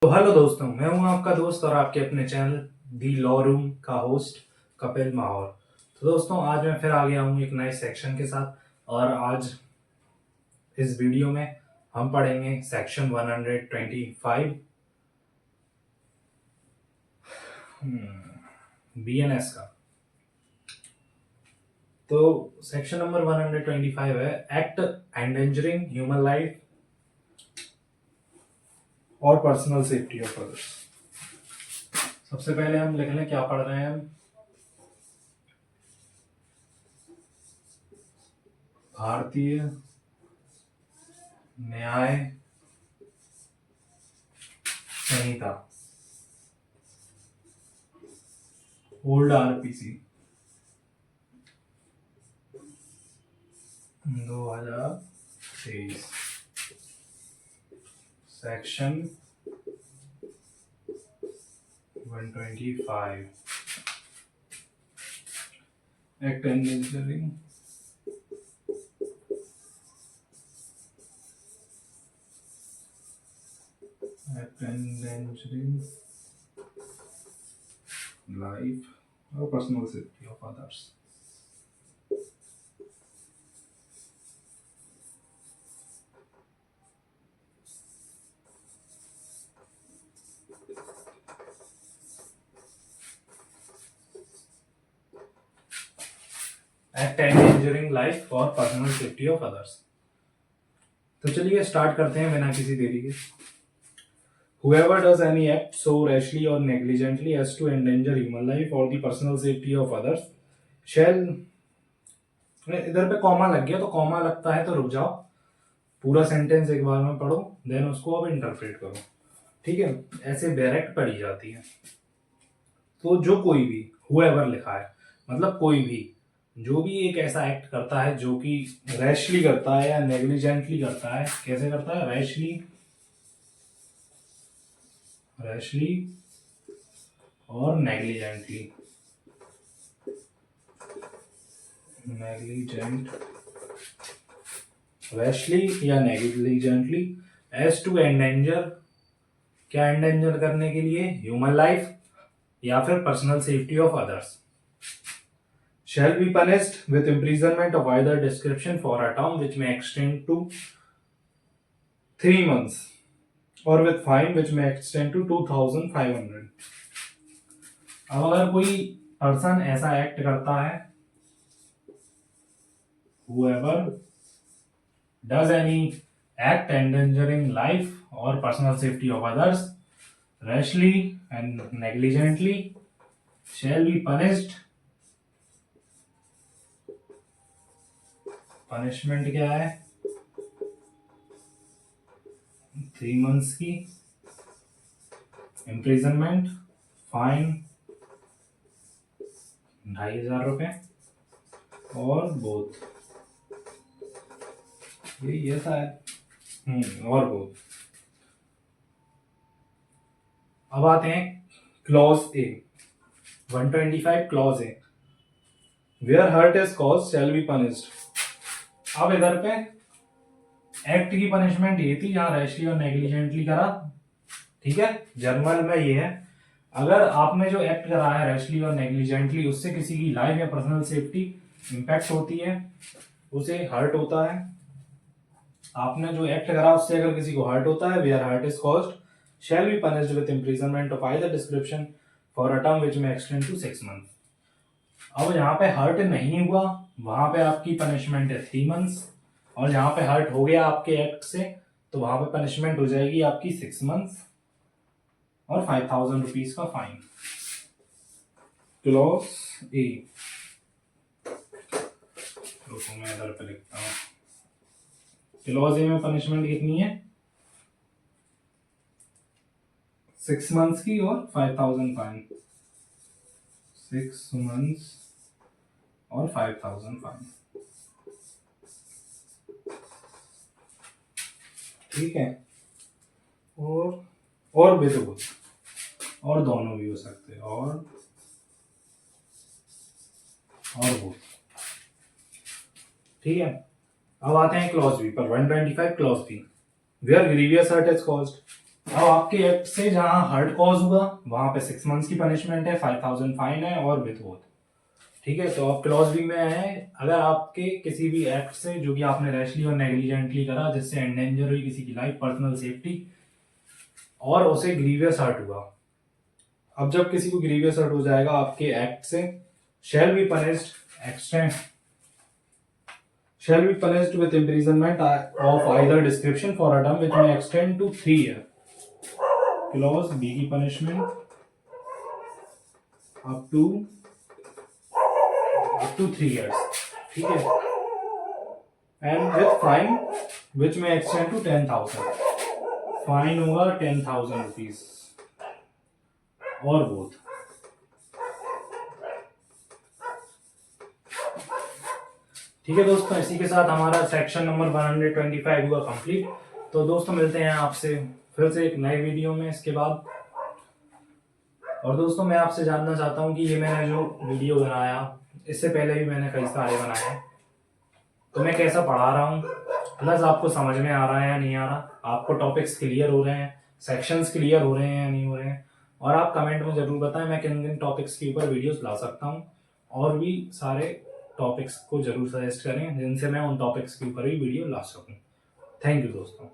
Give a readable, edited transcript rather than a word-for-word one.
तो हेलो दोस्तों, मैं हूं आपका दोस्त और आपके अपने चैनल दी लॉ रूम का होस्ट कपिल माहौर। तो दोस्तों, आज मैं फिर आ गया हूं एक नए सेक्शन के साथ और आज इस वीडियो में हम पढ़ेंगे सेक्शन 125 बीएनएस का। तो सेक्शन नंबर 125 है act endangering human life or personal safety of others. सबसे पहले हम लिख लें क्या पढ़ रहे हैं हम। Bharatiya Nyaya Sanhita old RPC 2023 section 125 act endangering life or personal safety of others. Act endangering life or personal safety of others. तो चलिए स्टार्ट करते हैं बिना किसी देरी के। Whoever does any act so rashly or negligently as to endanger human life or the personal safety of others shall, इधर पे कॉमा लग गया तो कॉमा लगता है तो रुक जाओ, पूरा सेंटेंस एक बार में पढ़ो, देन उसको अब इंटरप्रेट करो। ठीक है, ऐसे डायरेक्ट पढ़ी जाती है। तो जो कोई भी whoever लिखा है मतलब कोई भी जो भी एक ऐसा एक्ट करता है जो कि रैशली करता है या नेग्लिजेंटली करता है। कैसे करता है? रैशली और नेग्लिजेंटली रैशली या नेग्लिजेंटली एज टू एंडेंजर, क्या एंडेंजर करने के लिए? ह्यूमन लाइफ या फिर personal safety of others. shall be punished with imprisonment of either description for a term which may extend to 3 months or with fine which may extend to 2500। अब अगर कोई person ऐसा act करता है, whoever does any act endangering life or personal safety of others rashly and negligently shall be punished। Punishment क्या है? 3 months की, imprisonment, fine 2500 रुपए और बोथ, ये था और बोथ। अब आते हैं clause A 125 clause A, where hurt is cause shall be punished. अब इधर पे एक्ट की पनिशमेंट ये थी जहां रैशली और नेग्लिजेंटली करा। ठीक है, जर्नल में ये है, अगर आपने जो एक्ट करा है रैशली और नेग्लिजेंटली उससे किसी की लाइफ या पर्सनल सेफ्टी इंपैक्ट होती है, उसे हर्ट होता है। आपने जो एक्ट करा उससे अगर किसी को हर्ट होता है, where hurt is caused shall be punished with imprisonment of either description for a term which may extend to 6 month. अब यहाँ पे हर्ट नहीं हुआ, वहां पे आपकी पनिशमेंट है 3 months, और जहां पे हर्ट हो गया आपके एक्ट से तो वहां पे पनिशमेंट हो जाएगी आपकी 6 months और 5000 रुपीज का फाइन। क्लॉज ए, रुको मैं इधर पे लिखता हूँ। क्लॉज ए में पनिशमेंट कितनी है? 6 months की और 5000 फाइन। 6 months और 5000 फाइन। ठीक है, और भी तो कुछ और दोनों भी हो सकते हैं, और वो। ठीक है, अब आते हैं क्लॉज बी पर 125 clause B, where grievous hurt is caused. अब आपके एक्ट से जहां हर्ट कॉज हुआ वहां पे 6 मंथ्स की पनिशमेंट है, 5,000 फाइन है और विथ बोथ। ठीक है, तो आप क्लॉज बी में आए हैं, अगर आपके किसी भी एक्ट से जो कि आपने रैशली और नेग्लिजेंटली करा जिससे एंडेंजर हुई किसी की लाइफ, पर्सनल सेफ्टी और उसे ग्रीवियस हर्ट हुआ। अब जब किसी को ग्रीवियस हर्ट हो जाएगा आपके एक्ट से, shall be punished extent shall be punished with imprisonment of either description for a term which may extend to 3 years। Clause B की पनिशमेंट अप टू 3 years। ठीक है, एंड विथ फाइन विच में extend to 10,000। Fine होगा 10,000 rupees और both. ठीक है दोस्तों, इसी के साथ हमारा सेक्शन नंबर 125 हुआ कंप्लीट। तो दोस्तों मिलते हैं आपसे फिर से एक नए वीडियो में इसके बाद। और दोस्तों मैं आपसे जानना चाहता हूँ कि ये मैंने जो वीडियो बनाया, इससे पहले भी मैंने कई सारे बनाए हैं, तो मैं कैसा पढ़ा रहा हूँ, प्लस आपको समझ में आ रहा है या नहीं आ रहा, आपको टॉपिक्स क्लियर हो रहे हैं, सेक्शंस क्लियर हो रहे हैं या नहीं हो रहे हैं। और आप कमेंट में जरूर बताएं मैं किन किन टॉपिक्स के ऊपर वीडियोस ला सकता हूँ, और भी सारे टॉपिक्स को जरूर सजेस्ट करें जिनसे मैं उन टॉपिक्स के ऊपर भी वीडियो ला सकूँ। थैंक यू दोस्तों।